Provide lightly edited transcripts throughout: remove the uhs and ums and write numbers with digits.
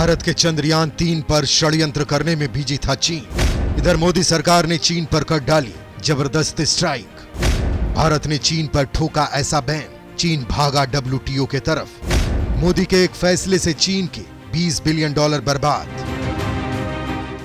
भारत के चंद्रयान 3 पर षड्यंत्र करने में बिजी था चीन। इधर मोदी सरकार ने चीन पर कर डाली जबरदस्त स्ट्राइक। भारत ने चीन पर ठोका ऐसा बैन, चीन भागा WTO के तरफ। मोदी के एक फैसले से चीन के $20 बिलियन बर्बाद।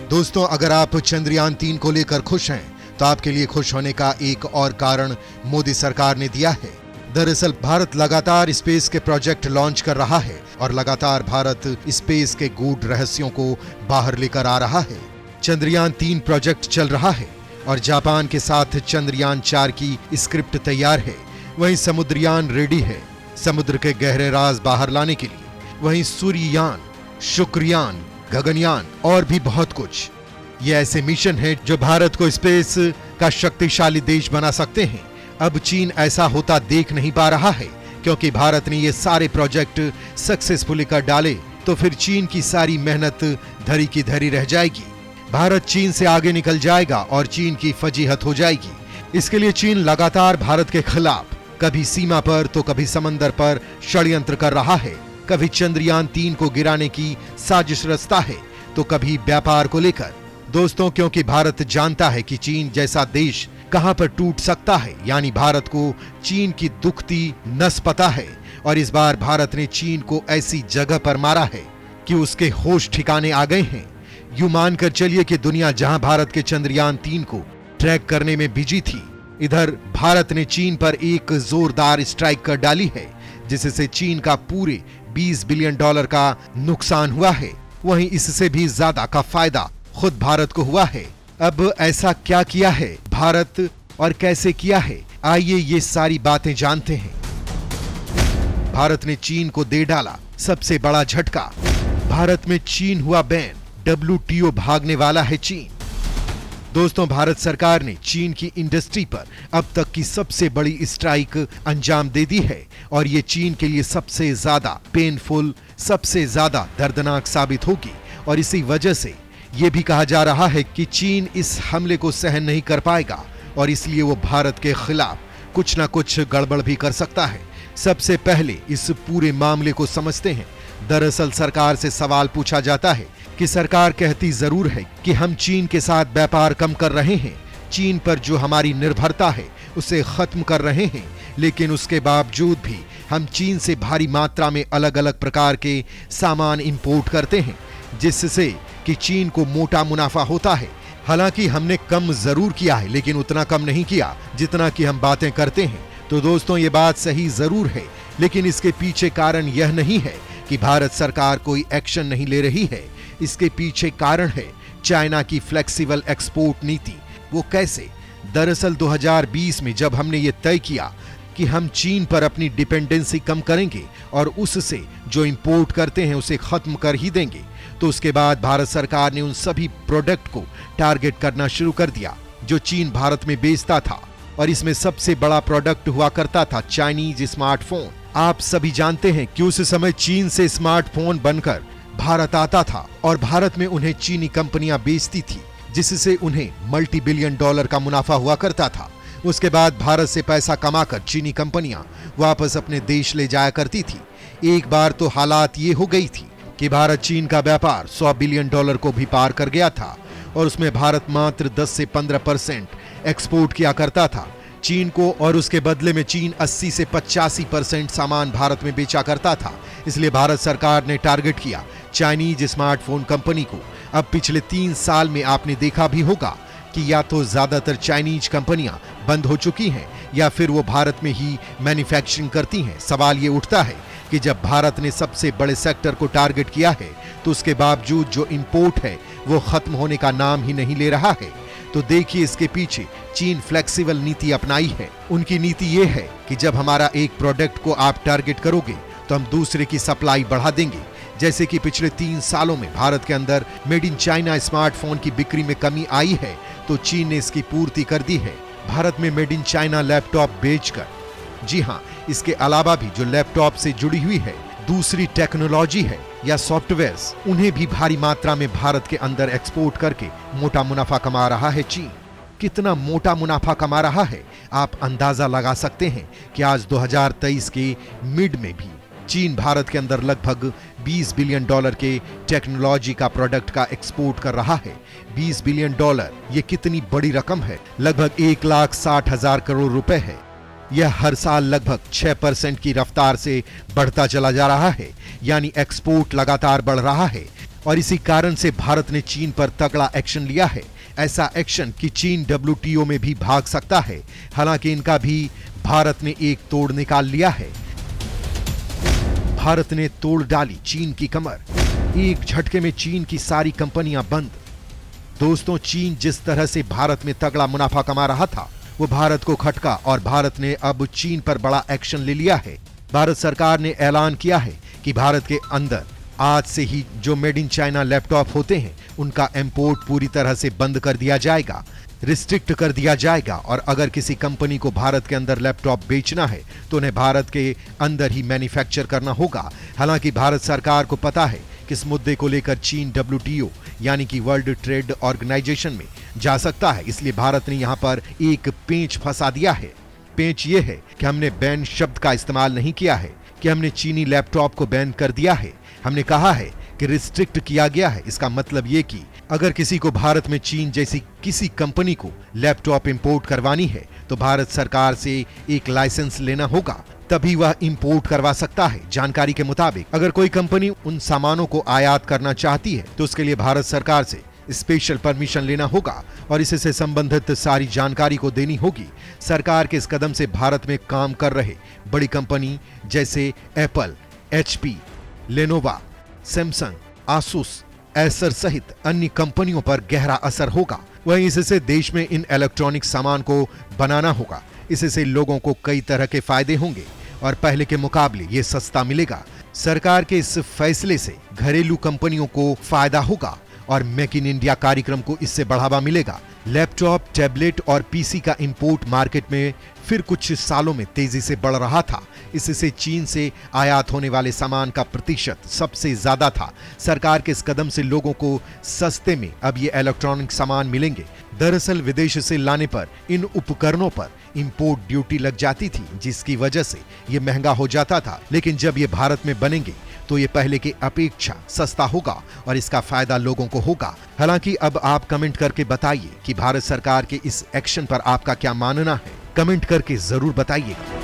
दोस्तों, अगर आप चंद्रयान 3 को लेकर खुश हैं तो आपके लिए खुश होने का एक और कारण मोदी सरकार ने दिया है। दरअसल भारत लगातार स्पेस के प्रोजेक्ट लॉन्च कर रहा है और लगातार भारत स्पेस के गूढ़ रहस्यों को बाहर लेकर आ रहा है। चंद्रयान 3 प्रोजेक्ट चल रहा है और जापान के साथ चंद्रयान 4 की स्क्रिप्ट तैयार है। वहीं समुद्रयान रेडी है समुद्र के गहरे राज बाहर लाने के लिए। वहीं सूर्ययान, शुक्रयान, गगनयान और भी बहुत कुछ। ये ऐसे मिशन हैं जो भारत को स्पेस का शक्तिशाली देश बना सकते हैं। अब चीन ऐसा होता देख नहीं पा रहा है, क्योंकि भारत ने ये सारे प्रोजेक्ट सक्सेसफुली कर डाले तो फिर चीन की सारी मेहनत धरी की धरी रह जाएगी। भारत चीन से आगे निकल जाएगा और चीन की फजीहत हो जाएगी। इसके लिए चीन लगातार भारत के खिलाफ कभी सीमा पर तो कभी समंदर पर षड्यंत्र कर रहा है। कभी चंद्रयान 3 को गिराने की साजिश रचता है तो कभी व्यापार को लेकर। दोस्तों, क्योंकि भारत जानता है कि चीन जैसा देश कहां पर टूट सकता है, यानी भारत को चीन की दुखती नस पता है। और इस बार भारत ने चीन को ऐसी जगह पर मारा है कि उसके होश ठिकाने आ गए हैं। यूं मानकर चलिए कि दुनिया जहां भारत के चंद्रयान 3 को ट्रैक करने में बिजी थी, इधर भारत ने चीन पर एक जोरदार स्ट्राइक कर डाली है, जिससे चीन का पूरे $20 बिलियन का नुकसान हुआ है। वहीं इससे भी ज्यादा का फायदा खुद भारत को हुआ है। अब ऐसा क्या किया है भारत और कैसे किया है, आइए ये सारी बातें जानते हैं। भारत ने चीन को दे डाला सबसे बड़ा झटका। भारत में चीन हुआ बैन, WTO भागने वाला है चीन। दोस्तों, भारत सरकार ने चीन की इंडस्ट्री पर अब तक की सबसे बड़ी स्ट्राइक अंजाम दे दी है और ये चीन के लिए सबसे ज्यादा पेनफुल, सबसे ज्यादा दर्दनाक साबित होगी। और इसी वजह से ये भी कहा जा रहा है कि चीन इस हमले को सहन नहीं कर पाएगा और इसलिए वो भारत के खिलाफ कुछ ना कुछ गड़बड़ भी कर सकता है। सबसे पहले इस पूरे मामले को समझते हैं। दरअसल सरकार से सवाल पूछा जाता है कि सरकार कहती जरूर है कि हम चीन के साथ व्यापार कम कर रहे हैं, चीन पर जो हमारी निर्भरता है उसे खत्म कर रहे हैं, लेकिन उसके बावजूद भी हम चीन से भारी मात्रा में अलग अलग प्रकार के सामान इंपोर्ट करते हैं, जिससे कि चीन को मोटा मुनाफा होता है। हालांकि हमने कम जरूर किया है, लेकिन उतना कम नहीं किया जितना कि हम बातें करते हैं। तो दोस्तों, ये बात सही जरूर है, लेकिन इसके पीछे कारण यह नहीं है कि भारत सरकार कोई एक्शन नहीं ले रही है। इसके पीछे कारण है चाइना की फ्लेक्सिबल एक्सपोर्ट नीति। वो कैसे? दरअसल 2020 में जब हमने ये तय किया कि हम चीन पर अपनी डिपेंडेंसी कम करेंगे और उससे जो इंपोर्ट करते हैं उसे खत्म कर ही देंगे, तो उसके बाद भारत सरकार ने उन सभी प्रोडक्ट को टारगेट करना शुरू कर दिया जो चीन भारत में बेचता था। और इसमें सबसे बड़ा प्रोडक्ट हुआ करता था चाइनीज स्मार्टफोन। आप सभी जानते हैं कि उस समय चीन से स्मार्टफोन बनकर भारत आता था और भारत में उन्हें चीनी कंपनियां बेचती थी, जिससे उन्हें $multi-billion का मुनाफा हुआ करता था। उसके बाद भारत से पैसा कमाकर चीनी कंपनियां वापस अपने देश ले जाया करती थी। एक बार तो हालात ये हो गई थी कि भारत चीन का व्यापार $100 बिलियन को भी पार कर गया था और उसमें भारत मात्र 10 से 15% एक्सपोर्ट किया करता था चीन को, और उसके बदले में चीन 80 से 85% सामान भारत में बेचा करता था। इसलिए भारत सरकार ने टारगेट किया चाइनीज स्मार्टफोन कंपनी को। अब पिछले 3 साल में आपने देखा भी होगा कि या तो ज्यादातर चाइनीज कंपनियां बंद हो चुकी हैं या फिर वो भारत में ही मैन्युफैक्चरिंग करती हैं। सवाल ये उठता है कि जब भारत ने सबसे बड़े सेक्टर को टारगेट किया है तो उसके बावजूद जो इंपोर्ट है वो खत्म होने का नाम ही नहीं ले रहा है। तो देखिए, इसके पीछे चीन फ्लेक्सिबल नीति अपनाई है। उनकी नीति ये है कि जब हमारा एक प्रोडक्ट को आप टारगेट करोगे तो हम दूसरे की सप्लाई बढ़ा देंगे। जैसे कि पिछले 3 सालों में भारत के अंदर मेड इन चाइना स्मार्टफोन की बिक्री में कमी आई है, तो चीन ने इसकी पूर्ति कर दी है भारत में मेड इन चाइना लैपटॉप बेचकर। जी हाँ, इसके अलावा भी जो लैपटॉप से जुड़ी हुई है दूसरी टेक्नोलॉजी है या सॉफ्टवेयर्स, उन्हें भी भारी मात्रा में भारत के अंदर एक्सपोर्ट करके मोटा मुनाफा कमा रहा है चीन। कितना मोटा मुनाफा कमा रहा है आप अंदाजा लगा सकते हैं कि आज 2023 के मिड में भी चीन भारत के अंदर लगभग $20 बिलियन के टेक्नोलॉजी का प्रोडक्ट का एक्सपोर्ट कर रहा है। $20 बिलियन, ये कितनी बड़ी रकम है, लगभग 1,60,000 करोड़ रुपए है। यह हर साल लगभग 6% की रफ्तार से बढ़ता चला जा रहा है, यानी एक्सपोर्ट लगातार बढ़ रहा है। और इसी कारण से भारत ने चीन पर तगड़ा एक्शन लिया है। ऐसा एक्शन कि चीन WTO में भी भाग सकता है। हालांकि इनका भी भारत ने एक तोड़ निकाल लिया है। भारत ने तोड़ डाली चीन की कमर। एक झटके में चीन की सारी कंपनियां बंद। दोस्तों, चीन जिस तरह से भारत में तगड़ा मुनाफा कमा रहा था, वो भारत को खटका और भारत ने अब चीन पर बड़ा एक्शन ले लिया है। भारत सरकार ने ऐलान किया है कि भारत के अंदर आज से ही जो मेड इन चाइना लैपटॉप होते हैं, उनका इंपोर्ट पूरी तरह से बंद कर दिया जाएगा, रिस्ट्रिक्ट कर दिया जाएगा। और अगर किसी कंपनी को भारत के अंदर लैपटॉप बेचना है तो उन्हें भारत के अंदर ही मैन्युफैक्चर करना होगा। हालांकि भारत सरकार को पता है कि इस मुद्दे को लेकर चीन WTO यानी कि वर्ल्ड ट्रेड ऑर्गेनाइजेशन में जा सकता है, इसलिए भारत ने यहां पर एक पेंच फंसा दिया है। पेंच ये है कि हमने बैन शब्द का इस्तेमाल नहीं किया है कि हमने चीनी लैपटॉप को बैन कर दिया है। हमने कहा है कि रिस्ट्रिक्ट किया गया है। इसका मतलब ये कि अगर किसी को भारत में चीन जैसी किसी कंपनी को लैपटॉप इंपोर्ट करवानी है तो भारत सरकार से एक लाइसेंस लेना होगा, तभी वह इंपोर्ट करवा सकता है। जानकारी के मुताबिक अगर कोई कंपनी उन सामानों को आयात करना चाहती है तो उसके लिए भारत सरकार से स्पेशल परमिशन लेना होगा और इससे संबंधित सारी जानकारी को देनी होगी। सरकार के इस कदम से भारत में काम कर रहे बड़ी कंपनी जैसे Apple, HP, Lenovo, Samsung, Asus, Acer सहित अन्य कंपनियों पर गहरा असर होगा। वहीं इससे देश में इन इलेक्ट्रॉनिक सामान को बनाना होगा। इससे लोगों को कई तरह के फायदे होंगे और पहले के मुकाबले ये सस्ता मिलेगा। सरकार के इस फैसले से घरेलू कंपनियों को फायदा होगा और मेक इन इंडिया कार्यक्रम को इससे बढ़ावा मिलेगा। लैपटॉप, टैबलेट और PC का इंपोर्ट मार्केट में फिर कुछ सालों में तेजी से बढ़ रहा था। इससे चीन से आयात होने वाले सामान का प्रतिशत सबसे ज्यादा था। सरकार के इस कदम से लोगों को सस्ते में अब ये इलेक्ट्रॉनिक सामान मिलेंगे। दरअसल विदेश से लाने पर इन उपकरणों पर इंपोर्ट ड्यूटी लग जाती थी, जिसकी वजह से ये महंगा हो जाता था। लेकिन जब ये भारत में बनेंगे तो ये पहले की अपेक्षा सस्ता होगा और इसका फायदा लोगों को होगा। हालांकि अब आप कमेंट करके बताइए कि भारत सरकार के इस एक्शन पर आपका क्या मानना है। कमेंट करके जरूर बताइएगा।